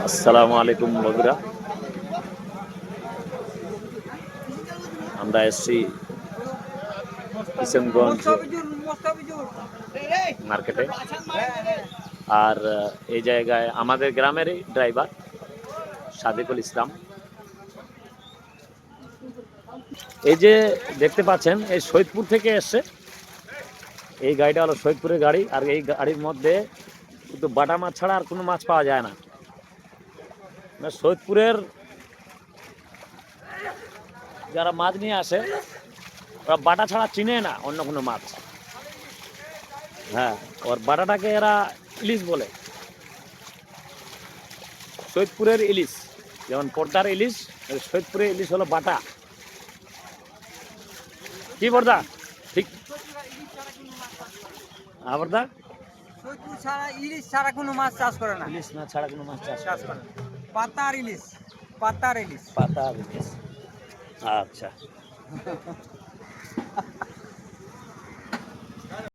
আসসালামু আলাইকুম বন্ধুরা, আমরা এসছি কিশনগঞ্জ মার্কেটে। আর এই জায়গায় আমাদের গ্রামেরই ড্রাইভার সাদেকুল ইসলাম। এই যে দেখতে পাচ্ছেন, এই সৈয়দপুর থেকে এসছে। এই গাড়িটা হলো সৈয়দপুরের গাড়ি। আর এই গাড়ির মধ্যে কিন্তু বাটা মাছ ছাড়া আর কোনো মাছ পাওয়া যায় না। সৈয়দপুরের যারা মাছ নিয়ে আসে ওরা বাটা ছাড়া চিনে না অন্য কোনো মাছ। হ্যাঁ, ওর বাটাটাকে এরা ইলিশ বলে। সৈয়দপুরের ইলিশ যেমন পর্দার ইলিশ, সৈয়দপুরের ইলিশ হলো বাটা। কি বর্দা? ঠিক বর্দা, সৈয়দপুর ছাড়া ইলিশ ছাড়া কোনো মাছ চাষ করে না। ইলিশ না ছাড়া কোনো মাছ চাষ করে না। পাতার ইলিশ, পাতার ইলিশ। পাতা ইলিশ। আচ্ছা।